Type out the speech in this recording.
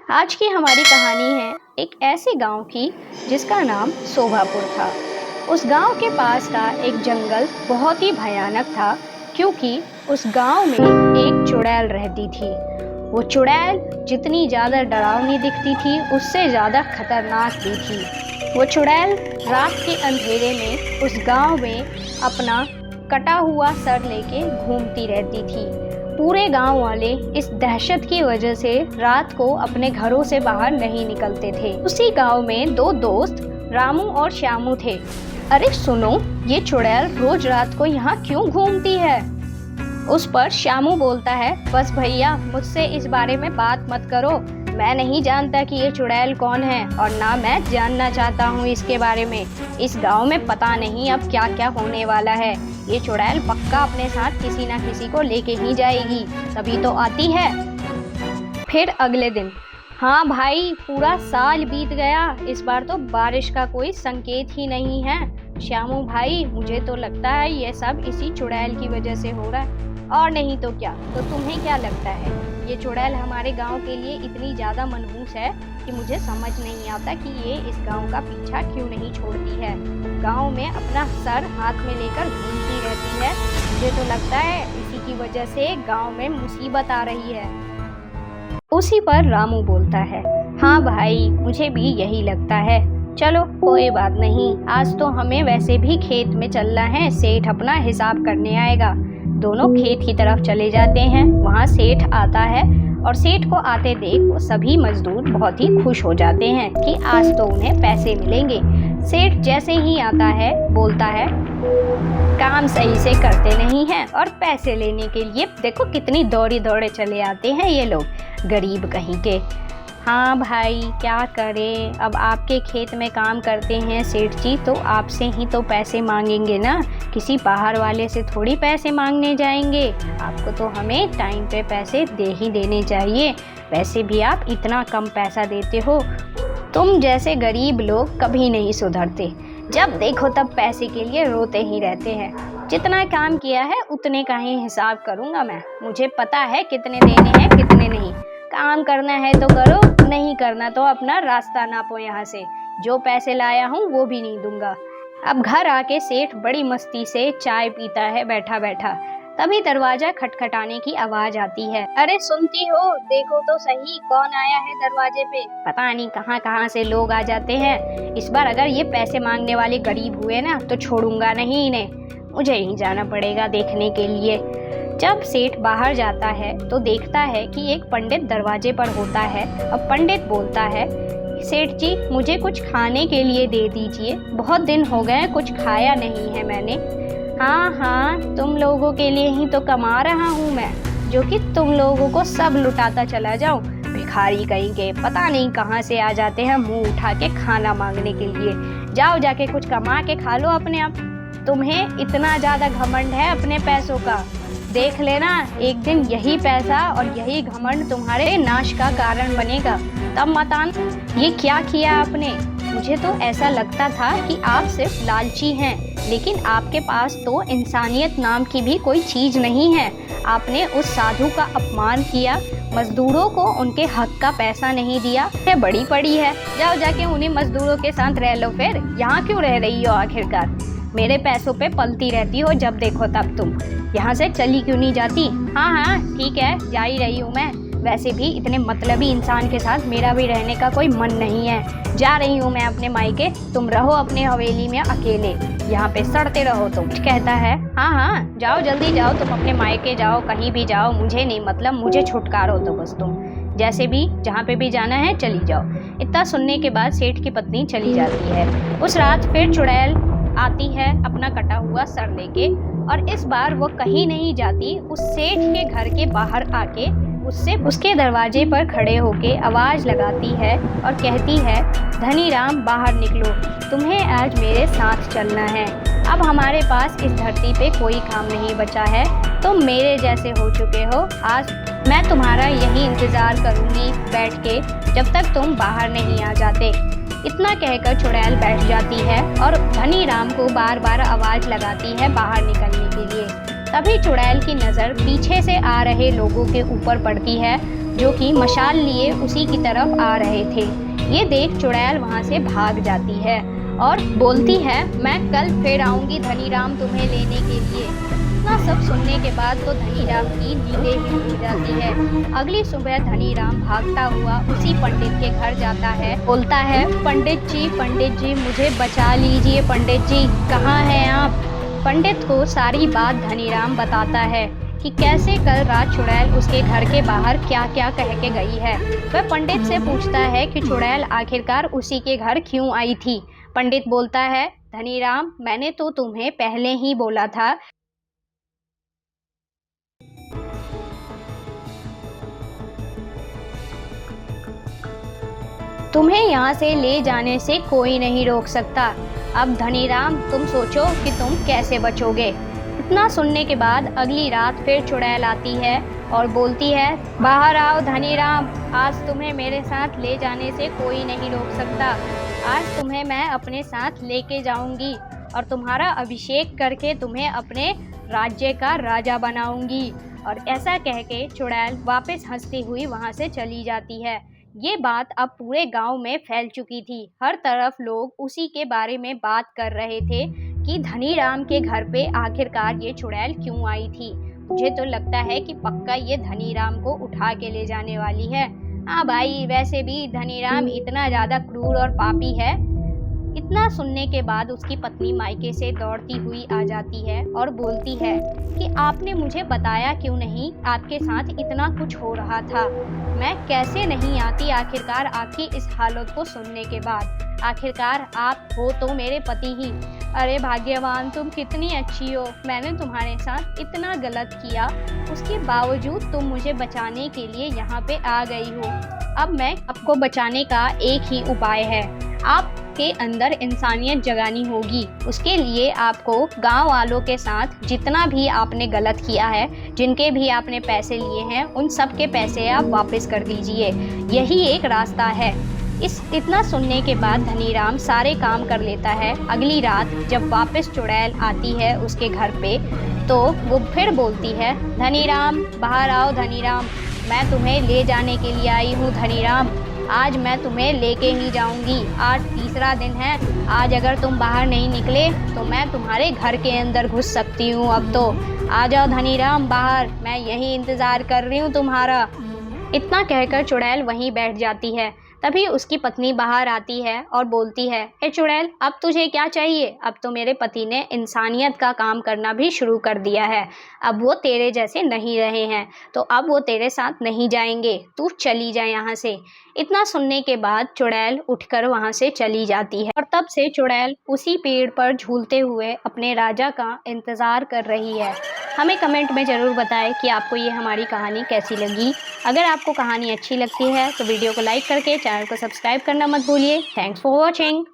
आज की हमारी कहानी है एक ऐसे गांव की जिसका नाम शोभापुर था। उस गांव के पास का एक जंगल बहुत ही भयानक था, क्योंकि उस गांव में एक चुड़ैल रहती थी। वो चुड़ैल जितनी ज़्यादा डरावनी दिखती थी, उससे ज़्यादा खतरनाक भी थी। वो चुड़ैल रात के अंधेरे में उस गांव में अपना कटा हुआ सर लेके घूमती रहती थी। पूरे गांव वाले इस दहशत की वजह से रात को अपने घरों से बाहर नहीं निकलते थे। उसी गांव में दो दोस्त रामू और श्यामू थे। अरे सुनो, ये चुड़ैल रोज रात को यहाँ क्यों घूमती है? उस पर श्यामू बोलता है, बस भैया मुझसे इस बारे में बात मत करो। मैं नहीं जानता कि ये चुड़ैल कौन है और ना मैं जानना चाहता हूँ इसके बारे में। इस गांव में पता नहीं अब क्या क्या होने वाला है। ये चुड़ैल पक्का अपने साथ किसी ना किसी को लेके ही जाएगी, तभी तो आती है। फिर अगले दिन, हाँ भाई, पूरा साल बीत गया, इस बार तो बारिश का कोई संकेत ही नहीं है। श्यामू भाई, मुझे तो लगता है ये सब इसी चुड़ैल की वजह से हो रहा है, और नहीं तो क्या। तो तुम्हें क्या लगता है? ये चुड़ैल हमारे गांव के लिए इतनी ज़्यादा मनहूस है कि मुझे समझ नहीं आता कि ये इस गांव का पीछा क्यों नहीं छोड़ती है। गांव में अपना सर हाथ में लेकर घूमती रहती है। मुझे तो लगता है इसी की वजह से गांव में मुसीबत आ रही है। उसी पर रामू बोलता है, हाँ भाई, मुझे भी यही लगता है। चलो कोई बात नहीं, आज तो हमें वैसे भी खेत में चलना है, सेठ अपना हिसाब करने आएगा। दोनों खेत की तरफ चले जाते हैं। वहाँ सेठ आता है और सेठ को आते देख वो सभी मजदूर बहुत ही खुश हो जाते हैं कि आज तो उन्हें पैसे मिलेंगे। सेठ जैसे ही आता है बोलता है, काम सही से करते नहीं हैं और पैसे लेने के लिए देखो कितनी दौड़ी दौड़े चले आते हैं ये लोग, गरीब कहीं के। हाँ भाई, क्या करें, अब आपके खेत में काम करते हैं सेठ जी, तो आपसे ही तो पैसे मांगेंगे ना, किसी बाहर वाले से थोड़ी पैसे मांगने जाएंगे। आपको तो हमें टाइम पे पैसे दे ही देने चाहिए। वैसे भी आप इतना कम पैसा देते हो। तुम जैसे गरीब लोग कभी नहीं सुधरते, जब देखो तब पैसे के लिए रोते ही रहते हैं। जितना काम किया है उतने का ही हिसाब करूँगा मैं। मुझे पता है कितने देने हैं कितने नहीं। काम करना है तो करो, नहीं करना तो अपना रास्ता नापो यहाँ से। जो पैसे लाया हूँ वो भी नहीं दूंगा। अब घर आके सेठ बड़ी मस्ती से चाय पीता है बैठा बैठा। तभी दरवाजा खटखटाने की आवाज आती है। अरे सुनती हो, देखो तो सही कौन आया है दरवाजे पे। पता नहीं कहाँ कहाँ से लोग आ जाते हैं। इस बार अगर ये पैसे मांगने वाले गरीब हुए ना तो छोड़ूंगा नहीं इन्हें। मुझे ही जाना पड़ेगा देखने के लिए। जब सेठ बाहर जाता है तो देखता है कि एक पंडित दरवाजे पर होता है। अब पंडित बोलता है, सेठ जी मुझे कुछ खाने के लिए दे दीजिए, बहुत दिन हो गए कुछ खाया नहीं है मैंने। हाँ हाँ, तुम लोगों के लिए ही तो कमा रहा हूँ मैं, जो कि तुम लोगों को सब लुटाता चला जाऊँ। भिखारी कहीं के पता नहीं कहाँ से आ जाते हैं मुंह उठा के खाना मांगने के लिए। जाओ जाके कुछ कमा के खा लो अपने आप। तुम्हें इतना ज़्यादा घमंड है अपने पैसों का, देख लेना एक दिन यही पैसा और यही घमंड तुम्हारे नाश का कारण बनेगा। तब मतान, ये क्या किया आपने? मुझे तो ऐसा लगता था कि आप सिर्फ लालची हैं, लेकिन आपके पास तो इंसानियत नाम की भी कोई चीज़ नहीं है। आपने उस साधु का अपमान किया, मजदूरों को उनके हक का पैसा नहीं दिया। ये बड़ी पड़ी है, जाओ जाके उन्हीं मजदूरों के साथ रह लो। फिर यहाँ क्यों रह रही हो आखिरकार? मेरे पैसों पे पलती रहती हो जब देखो तब तुम। यहाँ से चली क्यों नहीं जाती? हाँ हाँ ठीक है, जा ही रही हूँ मैं। वैसे भी इतने मतलबी इंसान के साथ मेरा भी रहने का कोई मन नहीं है। जा रही हूँ मैं अपने मायके, तुम रहो अपने हवेली में अकेले, यहाँ पे सड़ते रहो तुम। कहता है, हाँ हाँ जाओ, जल्दी जाओ, तुम अपने मायके जाओ, कहीं भी जाओ, मुझे नहीं मतलब, मुझे छुटकारो तो बस तुम। जैसे भी जहाँ पे भी जाना है चली जाओ। इतना सुनने के बाद सेठ की पत्नी चली जाती है। उस रात फिर चुड़ैल आती है अपना कटा हुआ सर लेके, और इस बार वो कहीं नहीं जाती। उस सेठ के घर के बाहर आके उसके दरवाजे पर खड़े होके आवाज़ लगाती है और कहती है, धनी राम बाहर निकलो, तुम्हें आज मेरे साथ चलना है। अब हमारे पास इस धरती पे कोई काम नहीं बचा है, तुम मेरे जैसे हो चुके हो। आज मैं तुम्हारा यही इंतज़ार करूँगी बैठ के, जब तक तुम बाहर नहीं आ जाते। इतना कहकर चुड़ैल बैठ जाती है और धनी राम को बार बार आवाज़ लगाती है बाहर निकलने के लिए। तभी चुड़ैल की नज़र पीछे से आ रहे लोगों के ऊपर पड़ती है। जो कि मशाल लिए उसी की तरफ आ रहे थे। ये देख चुड़ैल वहाँ से भाग जाती है और बोलती है, मैं कल फिर आऊंगी धनीराम तुम्हें लेने के लिए। इतना सब सुनने के बाद तो धनीराम की नींदें ही उड़ जाती है। अगली सुबह धनीराम भागता हुआ उसी पंडित के घर जाता है। बोलता है, पंडित जी मुझे बचा लीजिए, पंडित जी कहाँ हैं आप। पंडित को सारी बात धनीराम बताता है कि कैसे कल रात चुड़ैल उसके घर के बाहर क्या क्या कह के गई है। वह पंडित से पूछता है कि चुड़ैल आखिरकार उसी के घर क्यों आई थी। पंडित बोलता है, धनीराम मैंने तो तुम्हें पहले ही बोला था तुम्हें यहाँ से ले जाने से कोई नहीं रोक सकता। अब धनीराम तुम सोचो कि तुम कैसे बचोगे। इतना सुनने के बाद अगली रात फिर चुड़ैल आती है और बोलती है, बाहर आओ धनीराम, आज तुम्हें मेरे साथ ले जाने से कोई नहीं रोक सकता। आज तुम्हें मैं अपने साथ लेके जाऊंगी और तुम्हारा अभिषेक करके तुम्हें अपने राज्य का राजा बनाऊंगी। और ऐसा कह के चुड़ैल वापस हंसती हुई वहाँ से चली जाती है। ये बात अब पूरे गांव में फैल चुकी थी। हर तरफ लोग उसी के बारे में बात कर रहे थे कि धनीराम के घर पे आखिरकार ये चुड़ैल क्यों आई थी। मुझे तो लगता है कि पक्का ये धनीराम को उठा के ले जाने वाली है। हाँ भाई, वैसे भी धनीराम इतना ज्यादा क्रूर और पापी है। इतना सुनने के बाद उसकी पत्नी मायके से दौड़ती हुई आ जाती है और बोलती है कि आपने मुझे बताया क्यों नहीं, आपके साथ इतना कुछ हो रहा था। मैं कैसे नहीं आती आखिरकार आपकी इस हालत को सुनने के बाद। आखिरकार आप हो तो मेरे पति ही। अरे भाग्यवान, तुम कितनी अच्छी हो। मैंने तुम्हारे साथ इतना गलत किया, उसके बावजूद तुम मुझे बचाने के लिए यहाँ पे आ गई हो। अब मैं आपको बचाने का एक ही उपाय है, आपके अंदर इंसानियत जगानी होगी। उसके लिए आपको गांव वालों के साथ जितना भी आपने गलत किया है, जिनके भी आपने पैसे लिए हैं, उन सब के पैसे आप वापस कर दीजिए। यही एक रास्ता है। इतना सुनने के बाद धनीराम सारे काम कर लेता है। अगली रात जब वापस चुड़ैल आती है उसके घर पे, तो वो फिर बोलती है, धनीराम बाहर आओ धनीराम, मैं तुम्हें ले जाने के लिए आई हूँ धनीराम। आज मैं तुम्हें लेके ही जाऊंगी। आज तीसरा दिन है, आज अगर तुम बाहर नहीं निकले तो मैं तुम्हारे घर के अंदर घुस सकती हूँ। अब तो आ जाओ धनीराम बाहर, मैं यही इंतज़ार कर रही हूँ तुम्हारा। इतना कहकर चुड़ैल वहीं बैठ जाती है। तभी उसकी पत्नी बाहर आती है और बोलती है, ए चुड़ैल, अब तुझे क्या चाहिए। अब तो मेरे पति ने इंसानियत का काम करना भी शुरू कर दिया है। अब वो तेरे जैसे नहीं रहे हैं, तो अब वो तेरे साथ नहीं जाएंगे, तू चली जा यहाँ से। इतना सुनने के बाद चुड़ैल उठकर वहाँ से चली जाती है और तब से चुड़ैल उसी पेड़ पर झूलते हुए अपने राजा का इंतज़ार कर रही है। हमें कमेंट में ज़रूर बताएं कि आपको ये हमारी कहानी कैसी लगी। अगर आपको कहानी अच्छी लगती है तो वीडियो को लाइक करके चैनल को सब्सक्राइब करना मत भूलिए। Thanks for watching.